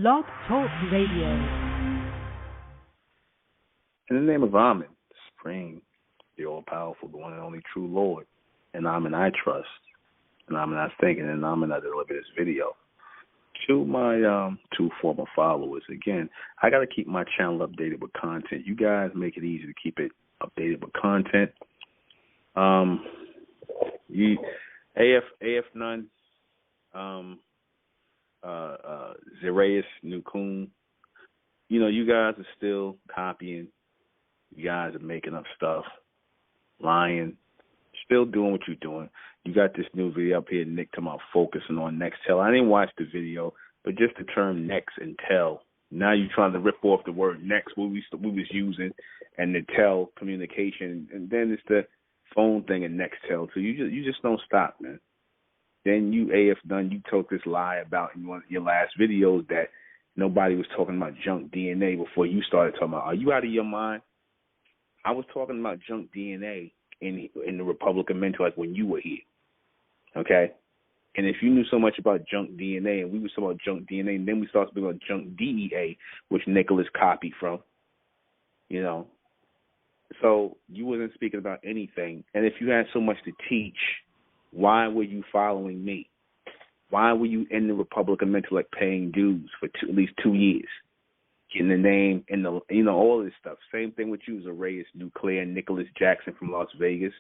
Blog Talk Radio. In the name of Amen, the Supreme, the All-Powerful, the one and only true Lord, and Amen I trust, and Amen I think, and Amen I deliver this video. To my two former followers, again, I got to keep my channel updated with content. You guys make it easy to keep it updated with content. AF None, Zzurayss, Nukun, you guys are still copying. You guys are making up stuff, lying, still doing what you're doing. You got this new video up here, Nick, talking about focusing on Nextel. I didn't watch the video, but just the term Nex and Tel. Now you're trying to rip off the word Nex, what we was using, and the Tel communication, and then it's the phone thing and Nextel. So you just don't stop, man. Then you, AF None, you told this lie about in one of your last videos that nobody was talking about junk DNA before you started talking about. Are you out of your mind? I was talking about junk DNA in the Republican mental like when you were here, okay? And if you knew so much about junk DNA, and we were talking about junk DNA, and then we started speaking about junk DEA, which Nicholas copied from, So you wasn't speaking about anything. And if you had so much to teach, why were you following me? Why were you in the Republican mental like paying dues for at least 2 years? Getting the name and all this stuff. Same thing with you, Zzurayss, Nuclear, Nicholas Jackson from Las Vegas,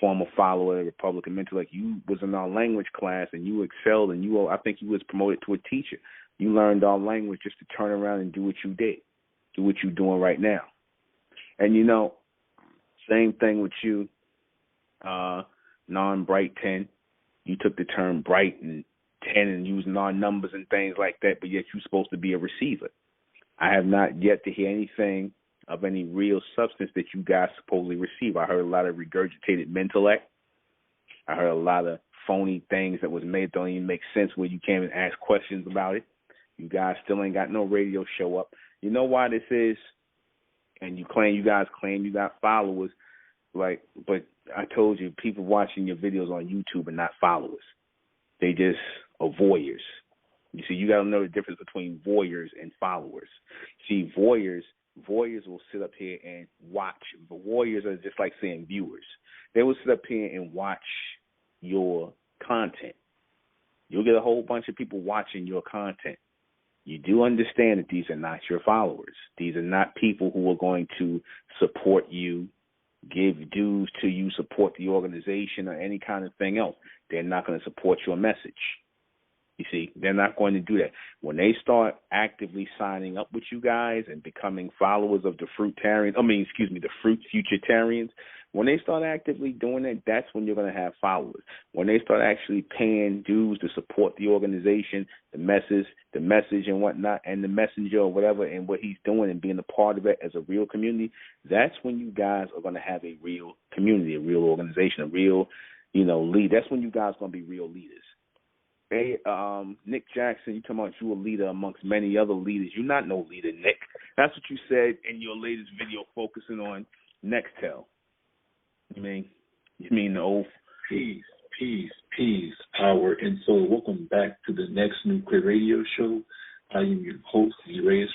former follower of the Republican mental. Like you was in our language class and you excelled, and I think you was promoted to a teacher. You learned our language just to turn around and do what you did, do what you're doing right now. And same thing with you, non-bright 10. You took the term bright and 10 and using our numbers and things like that, but yet you're supposed to be a receiver. I have not yet to hear anything of any real substance that you guys supposedly receive. I heard a lot of regurgitated mentellect. I heard a lot of phony things that was made that don't even make sense where you can't even ask questions about it. You guys still ain't got no radio show up. You know why this is? And you guys claim you got followers, but I told you, people watching your videos on YouTube are not followers. They just are voyeurs. You see, you got to know the difference between voyeurs and followers. See, voyeurs will sit up here and watch. But voyeurs are just like saying viewers. They will sit up here and watch your content. You'll get a whole bunch of people watching your content. You do understand that these are not your followers. These are not people who are going to support you, give dues to you, support the organization or any kind of thing else. They're not going to support your message. You see, they're not going to do that. When they start actively signing up with you guys and becoming followers of the the fruit futurians, when they start actively doing that, that's when you're going to have followers. When they start actually paying dues to support the organization, the message and whatnot, and the messenger or whatever, and what he's doing and being a part of it as a real community, that's when you guys are going to have a real community, a real organization, a real, lead. That's when you guys are going to be real leaders. Hey, Nick Jackson, you talking about you a leader amongst many other leaders. You're not no leader, Nick. That's what you said in your latest video focusing on Nextel. You mean the old Peace, power, and soul. Welcome back to the next Nuclear Radio Show. I am your host, Zzurayss.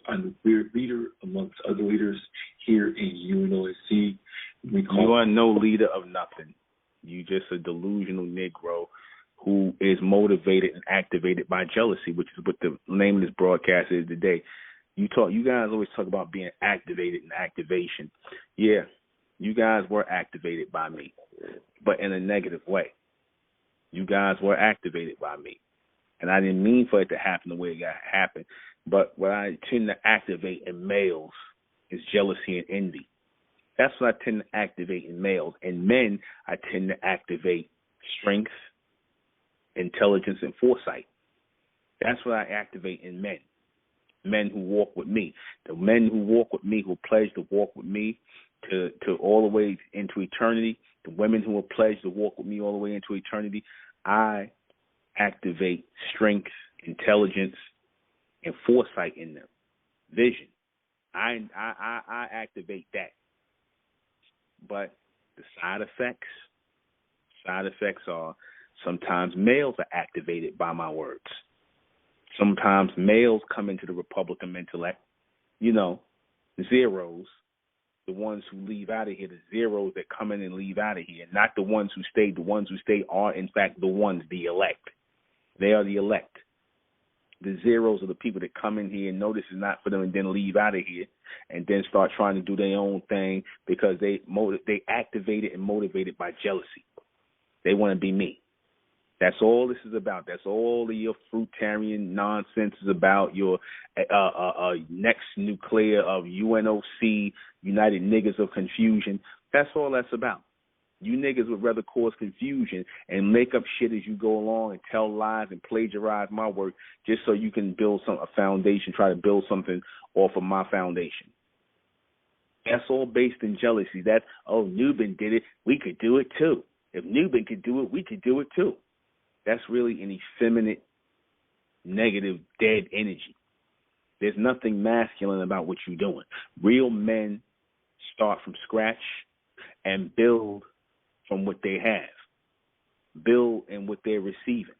I'm a leader amongst other leaders here in UNOSC. You are no leader of nothing. You just a delusional Negro who is motivated and activated by jealousy, which is what the name of this broadcast is today. You guys always talk about being activated and activation. Yeah, you guys were activated by me, but in a negative way. You guys were activated by me. And I didn't mean for it to happen the way it happened. But what I tend to activate in males is jealousy and envy. That's what I tend to activate in males. In men, I tend to activate strength, intelligence, and foresight. That's what I activate in men who walk with me. The men who walk with me, who pledge to walk with me to all the way into eternity, the women who are pledged to walk with me all the way into eternity, I activate strength, intelligence, and foresight in them. Vision. I activate that. But the side effects are sometimes males are activated by my words. Sometimes males come into the Republican intellect, zeros, the ones who leave out of here, the zeros that come in and leave out of here, not the ones who stay. The ones who stay are, in fact, the elect. They are the elect. The zeros are the people that come in here and know this is not for them and then leave out of here and then start trying to do their own thing because they activated and motivated by jealousy. They want to be me. That's all this is about. That's all of your fruitarian nonsense is about. Your next nuclear of UNOC, United Niggas of Confusion. That's all that's about. You niggas would rather cause confusion and make up shit as you go along and tell lies and plagiarize my work just so you can build a foundation, try to build something off of my foundation. That's all based in jealousy. That's, Newbin did it, we could do it too. If Newbin could do it, we could do it too. That's really an effeminate, negative, dead energy. There's nothing masculine about what you're doing. Real men start from scratch and build from what they have. Build in what they're receiving,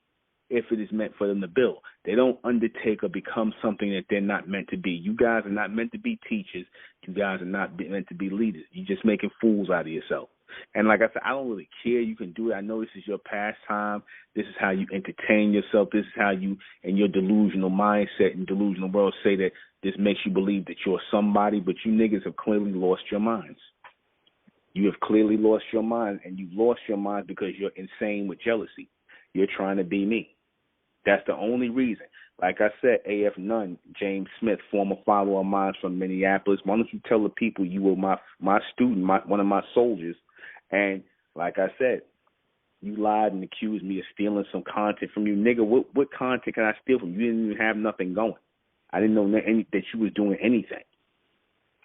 if it is meant for them to build. They don't undertake or become something that they're not meant to be. You guys are not meant to be teachers. You guys are not meant to be leaders. You're just making fools out of yourself. And like I said, I don't really care. You can do it. I know this is your pastime. This is how you entertain yourself. This is how you, in your delusional mindset and delusional world, say that this makes you believe that you're somebody, but you niggas have clearly lost your minds. You have clearly lost your mind, and you've lost your mind because you're insane with jealousy. You're trying to be me. That's the only reason. Like I said, A.F. Nunn, James Smith, former follower of mine from Minneapolis, why don't you tell the people you were my student, one of my soldiers, and like I said, you lied and accused me of stealing some content from you. Nigga, what content can I steal from you? You didn't even have nothing going. I didn't know that you was doing anything.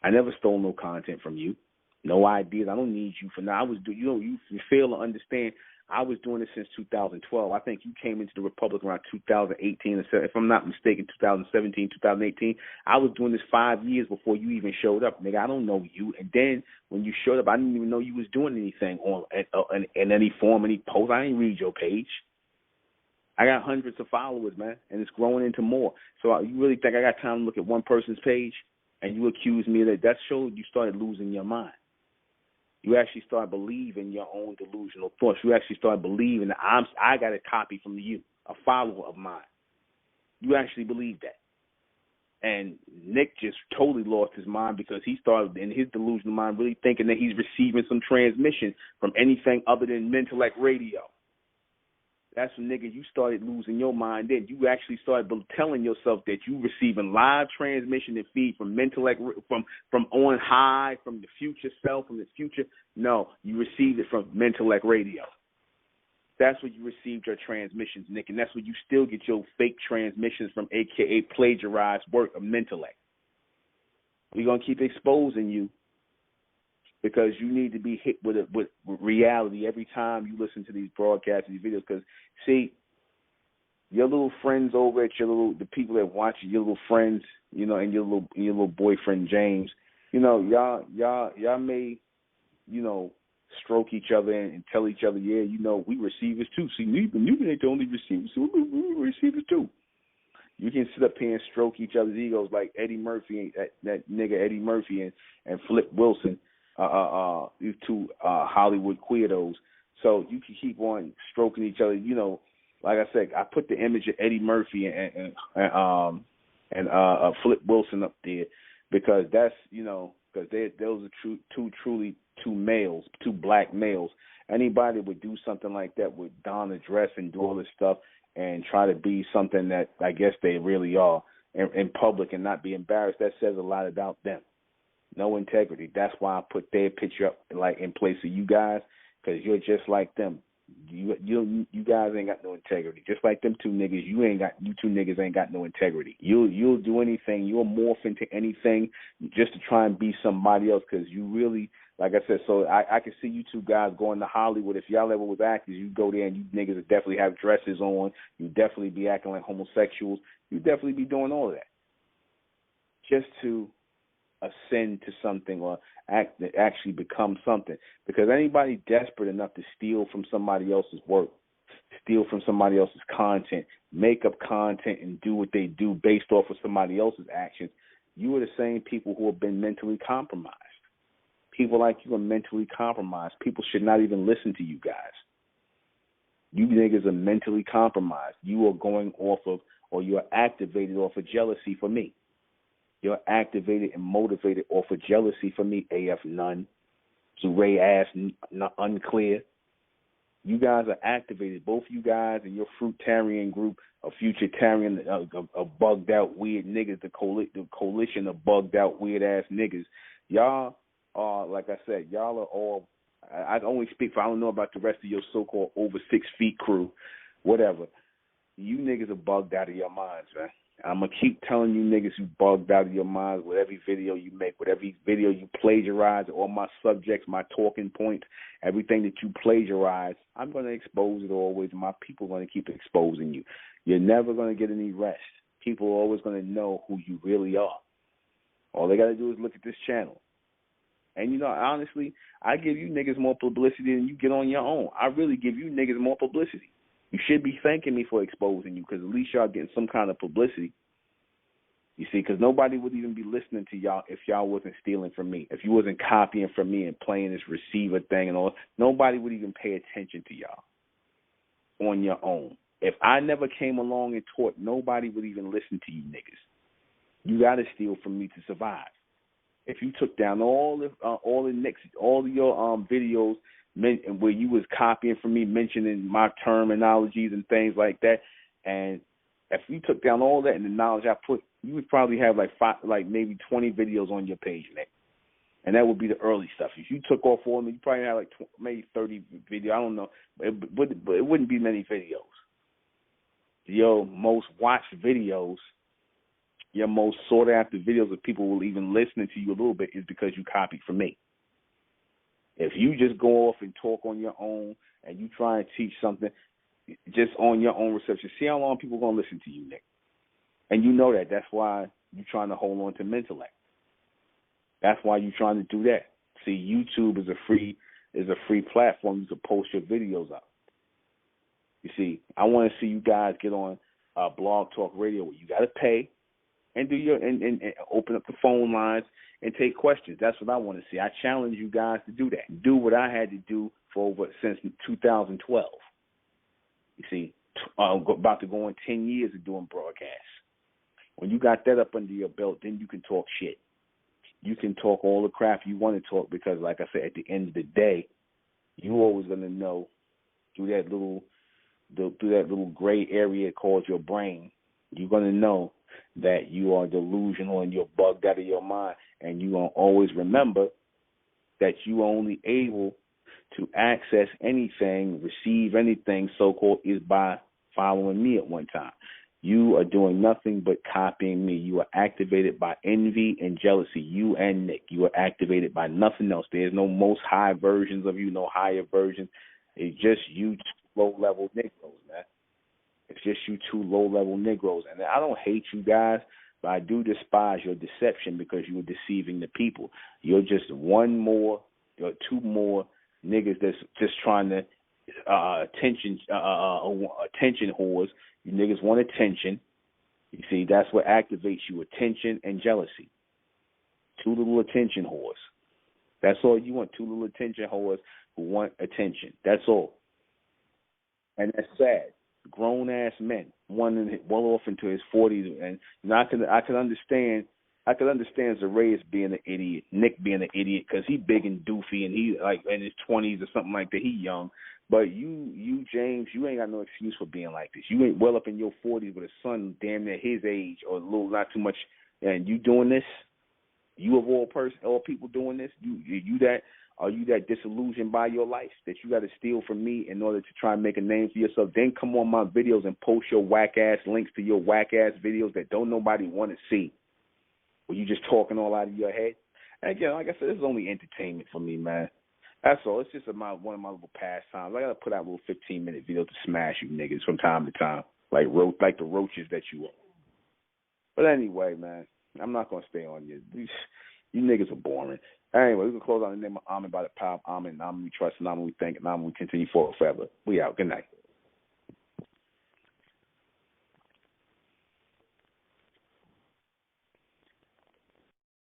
I never stole no content from you. No ideas. I don't need you for now. You fail to understand. I was doing this since 2012. I think you came into the Republic around 2018. If I'm not mistaken, 2017, 2018. I was doing this 5 years before you even showed up, nigga. I don't know you. And then when you showed up, I didn't even know you was doing anything in any form, any post. I didn't read your page. I got hundreds of followers, man, and it's growing into more. So you really think I got time to look at one person's page and you accuse me of that? That shows you started losing your mind. You actually start believing your own delusional thoughts. You actually start believing that I got a copy from you, a follower of mine. You actually believe that. And Nick just totally lost his mind because he started in his delusional mind really thinking that he's receiving some transmission from anything other than Mentellect Radio. That's when, nigga, you started losing your mind. Then you actually started telling yourself that you receiving live transmission and feed from Mentellect, from on high, from the future self, from the future. No, you received it from Mentellect Radio. That's where you received your transmissions, Nick, and that's where you still get your fake transmissions from, a.k.a. plagiarized work of Mentellect. We're going to keep exposing you because you need to be hit with reality every time you listen to these broadcasts and these videos. Because, see, your little friends over at the people that watch your little friends, and your little boyfriend James, y'all may, stroke each other and tell each other, yeah, we receivers too. See, you ain't the only receivers, so we receivers too. You can sit up here and stroke each other's egos like Eddie Murphy, that nigga Eddie Murphy and Flip Wilson. These two Hollywood queerdos. So you can keep on stroking each other. Like I said, I put the image of Eddie Murphy and Flip Wilson up there because that's, because those are two males, two black males. Anybody would do something like that would don a dress and do all this stuff and try to be something that I guess they really are in public and not be embarrassed. That says a lot about them. No integrity. That's why I put their picture up in place of you guys, because you're just like them. You guys ain't got no integrity. Just like them two niggas, you two niggas ain't got no integrity. You'll do anything. You'll morph into anything just to try and be somebody else, because you really, like I said, so I can see you two guys going to Hollywood. If y'all ever was actors, you go there and you niggas would definitely have dresses on. You definitely be acting like homosexuals. You definitely be doing all of that just to ascend to something or actually become something. Because anybody desperate enough to steal from somebody else's work, steal from somebody else's content, make up content, and do what they do based off of somebody else's actions, you are the same people who have been mentally compromised. People like you are mentally compromised. People should not even listen to you guys. You niggas are mentally compromised. You are going off of, or you are activated off of jealousy for me. You're activated and motivated off of jealousy for me, AF None, Zzurayss ass Unclear. You guys are activated. Both you guys and your Fruitarian group, a Futuritarian, a bugged out weird niggas, the coalition of bugged out weird ass niggas. Y'all are, like I said, y'all are all, I only speak for, I don't know about the rest of your so-called over 6 feet crew, whatever. You niggas are bugged out of your minds, man. I'm going to keep telling you niggas who bugged out of your minds with every video you make, with every video you plagiarize, all my subjects, my talking points, everything that you plagiarize, I'm going to expose it always. My people are going to keep exposing you. You're never going to get any rest. People are always going to know who you really are. All they got to do is look at this channel. And, you know, honestly, I give you niggas more publicity than you get on your own. I really give you niggas more publicity. You should be thanking me for exposing you, because at least y'all getting some kind of publicity. You see, because nobody would even be listening to y'all if y'all wasn't stealing from me. If you wasn't copying from me and playing this receiver thing and all, nobody would even pay attention to y'all on your own. If I never came along and taught, nobody would even listen to you niggas. You got to steal from me to survive. If you took down all of your videos where you was copying from me, mentioning my terminologies and things like that, and if you took down all that and the knowledge I put, you would probably have maybe 20 videos on your page, Nick. And that would be the early stuff. If you took off all of them, you probably have maybe 30 videos. I don't know, but it wouldn't be many videos. Your most watched videos, your most sought after videos that people will even listening to you a little bit is because you copied from me. If you just go off and talk on your own and you try and teach something just on your own reception, see how long people are going to listen to you, Nick. And you know that. That's why you're trying to hold on to Mentellect. That's why you're trying to do that. See, YouTube is a free platform. You can post your videos up. You see, I want to see you guys get on Blog Talk Radio where you got to pay and do and open up the phone lines and take questions. That's what I want to see. I challenge you guys to do that. Do what I had to do since 2012. You see, about to go on 10 years of doing broadcasts. When you got that up under your belt, then you can talk shit. You can talk all the crap you want to talk because, like I said, at the end of the day, you always going to know through that little gray area called your brain, you're going to know that you are delusional and you're bugged out of your mind, and you're going to always remember that you are only able to access anything, receive anything, so-called, is by following me at one time. You are doing nothing but copying me. You are activated by envy and jealousy. You and Nick, you are activated by nothing else. There's no most high versions of you, no higher versions. It's just you low-level Negroes, man. It's just you two low-level Negroes. And I don't hate you guys, but I do despise your deception because you are deceiving the people. You're just one more or two more niggas that's just trying to attention whores. You niggas want attention. You see, that's what activates you, attention and jealousy. Two little attention whores. That's all you want, two little attention whores who want attention. That's all. And that's sad. Grown-ass men, one well off into his 40s. And you know, I can understand Zzurayss being an idiot, Nick being an idiot, because he big and doofy and he like in his 20s or something like that. He young. But you, James, you ain't got no excuse for being like this. You ain't well up in your 40s with a son damn near his age or a little, not too much, and you doing this? You of all people doing this? Are you that disillusioned by your life that you got to steal from me in order to try and make a name for yourself? Then come on my videos and post your whack-ass links to your whack-ass videos that don't nobody want to see. Were you just talking all out of your head? And again, like I said, this is only entertainment for me, man. That's all. It's just one of my little pastimes. I got to put out a little 15-minute video to smash you niggas from time to time, like the roaches that you are. But anyway, man, I'm not going to stay on you. You niggas are boring. Anyway, we can close on the name of Amen by the power of Amen. Amen we trust, and Amen we thank, and Amen we continue forward forever. We out. Good night.